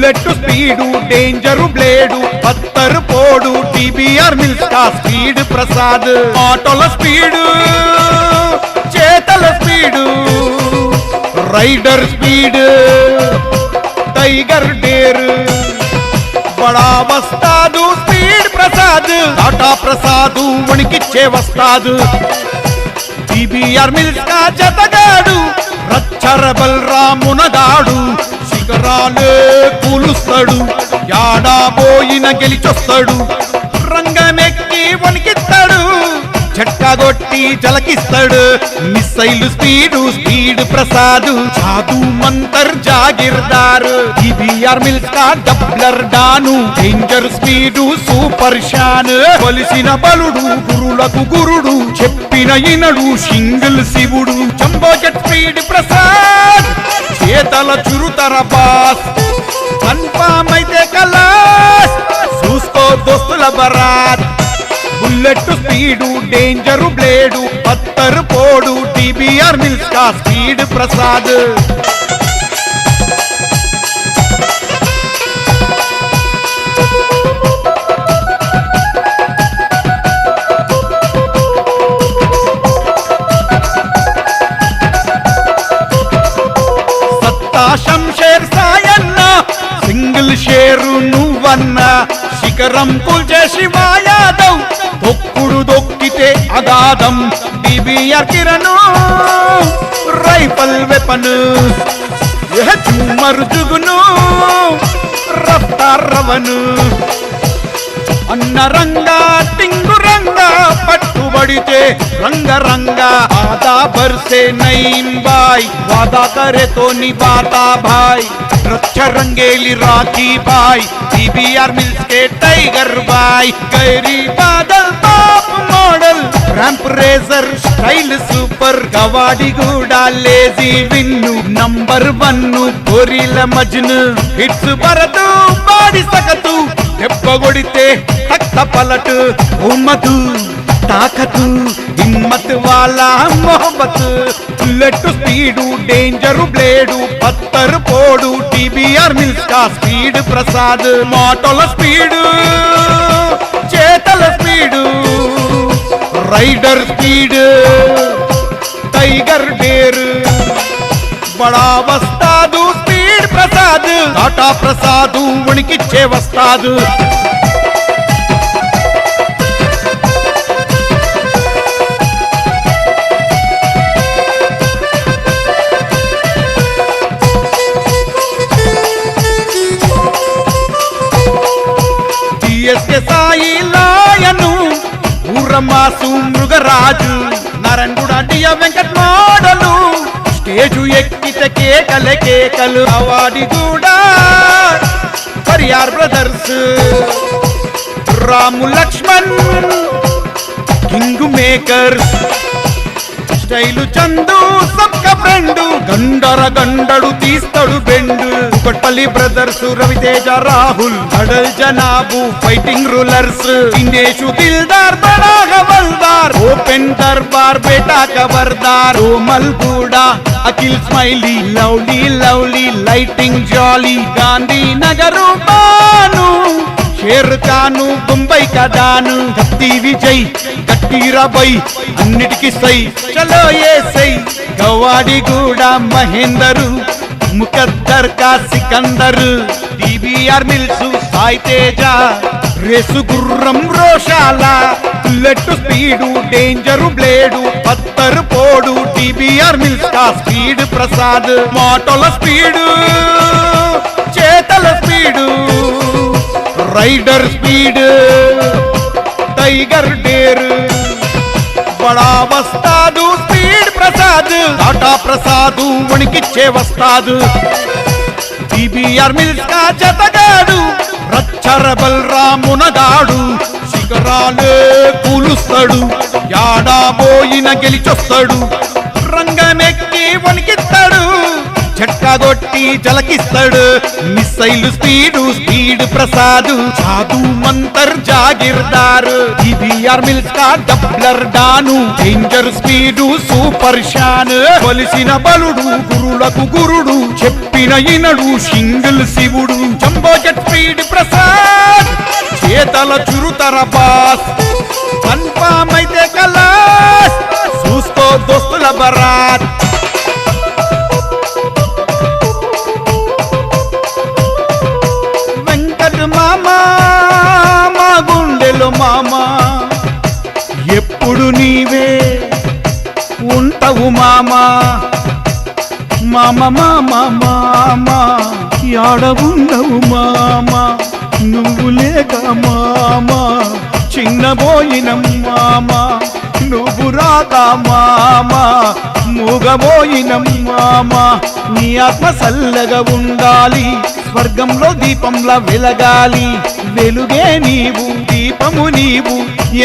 bullet speed danger blade పత్తరు పోడు TBR mills కా స్పీడ్ ప్రసాద్ ఆటోల స్పీడు చేతల speed rider speed tiger dare బడా వస్తాదు స్పీడ్ ప్రసాద్ టాటా ప్రసాదు వణికిచ్చే వస్తాదు టీబీఆర్ మిల్స్ కా జతగాడు రచ్చరబల్ రామునగాడు శిఖరాలే కూలుస్తాడు యాడా పోయిన గెలిచొస్తాడు రంగమెక్కి వణికిస్తాడు చెట్టగొట్టి జలకిస్తాడు మిస్సైలు స్పీడు స్పీడ్ ప్రసాద్ జాదు మంతర్ జాగిర్దారు టీబీఆర్ మిల్స్ కా డబ్లర్ డాను డేంజర్ స్పీడు సూపర్ షాన్ కొలిసిన బలుడు గురులకు గురుడు చెప్పిన ఇనడు సింగిల్ శివుడు జంబో జెట్ స్పీడ్ ప్రసాద్ చేతల చురుతర బాస్ కన్ఫామ్ అయితే కలాస్ చూసుకో దోస్తుల బరాత్ బుల్లెట్ స్పీడు డేంజరు బ్లేడు పత్తరు పోడు టీబీఆర్ మిల్స్ కా స్పీడ్ ప్రసాద్ సత్తా శంషేర్ సాయన్న సింగిల్ షేరు నువ్వన్న శిఖరం కూల్చే శివా యాదవ్ దొక్కుడు దొక్కితే అగాధం టీబీఆర్ కిరణు రైఫల్ వెపన్ జూమర్ జుగును రఫ్తార్ రవను అన్న రంగా టింగు రంగా పట్టుబడితే రంగ రంగా ఆదా బర్సే నైన్ బాయ్ వాదా करे तो निभाता भाई रक्षा रंगेली राखी भाई टीबीआर मिल्स के टाइगर भाई गैरी Badal top model ramp razor style super गवाडी गूडा लेजी विन्नु नंबर 1 गोरिल मजनु हिट्स बरदु बाडी सकतु దెబ్బగొడితే తక్త పలటు ఉమ్మతు తాకతు హిమ్మత్ వాలా మొహబ్బత్ బుల్లెట్ స్పీడు డేంజరు బ్లేడు పత్తరు పోడు టీబీఆర్ మిల్స్ కా స్పీడ్ ప్రసాద్ మాటల స్పీడు చేతల speed rider speed tiger dare బడా వస్తాదు స్పీడ్ ప్రసాద్ టాటా ప్రసాదు వణికిచ్చే వస్తాదు టిఎస్కే సాయి లాయను ఊరమాసు మృగరాజు Narayanguda dear Venkat model stage ఎక్కితే కేకలే కేకలు అవాడి కూడా Pariyar brothers Ramu Lakshman king makers style Chandu సబ్క ఫ్రెండు గండర గండడు తీస్తాడు బెండు కుకట్పల్లి బ్రదర్స్ రవితేజ రాహుల్ అడల్ జనాబు ఫైటింగ్ రూలర్స్ ఇందేశు దిల్దార్ బడా హవల్దార్ ఓపెన్ దర్బార్ బేటా కబర్దార్ మల్గూడా Akhil smiley lovely lovely lighting jolly Gandhi Nagar Banu Sher Khan Bombay కడాను కత్తి విజయ్ కట్టీరాబై అన్నిటికి సై చలో ఏ సై గవాడి కూడా Mahender Muqaddar Ka Sikandar TBR mills Sai Teja race గుర్రం రోషాల బుల్లెట్ స్పీడు డేంజరు బ్లేడు పత్తరు పోడు టీబీఆర్ మిల్స్ కా స్పీడ్ ప్రసాద్ మాటల స్పీడు చేతల speed rider speed tiger dare బడా వస్తాదు స్పీడ్ ప్రసాద్ టాటా ప్రసాదు వణికిచ్చే వస్తాదు టీబీఆర్ మిల్స్ కా జతగాడు రచ్చరబల్ రామునగాడు శిఖరాలే కూలుస్తాడు యాడా పోయిన గెలిచొస్తాడు రంగమెక్కి వణికిస్తాడు చెట్ట పక్కగొట్టి జలకిస్తాడు మిస్సైల్ స్పీడ్ ప్రసాద్ జాదు మంతర్ జాగిర్దార్ టీబీఆర్ మిల్స్ కా డబ్లర్ డాను డేంజర్ స్పీడు సూపర్ షాన్ కొలిసిన బలుడు గురులకు గురుడు చెప్పిన ఇనడు సింగిల్ శివుడు జంబో జెట్ స్పీడ్ ప్రసాద్ చేతల చురుతర బాస్ కన్ఫామ్ అయితే కలాస్ చూసుకో దోస్తుల బరాత్ వెంకట మామా మా గుండెలో మామా ఎప్పుడు నీవే ఉంటావు మామా మామ మామ మామ యాడ ఉండవు మామా నువ్వు లేక మామా చిన్నబోయినం మామా నువ్వు రాక మామా మూగబోయినం మామా నీ ఆత్మ చల్లగా ఉండాలి స్వర్గంలో దీపంలా వెలగాలి వెలుగే నీవు దీపము నీవు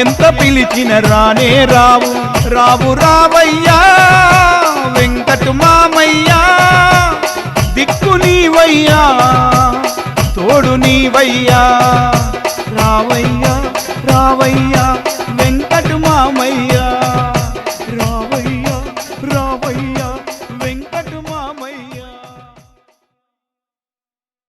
ఎంత పిలిచిన రానే రావు రావు రావయ్యా వెంకట మామయ్యా దిక్కు నీవయ్యా తోడు నీవయ్యా రావయ్యా రావయ్యా వెంకట మామయ్యా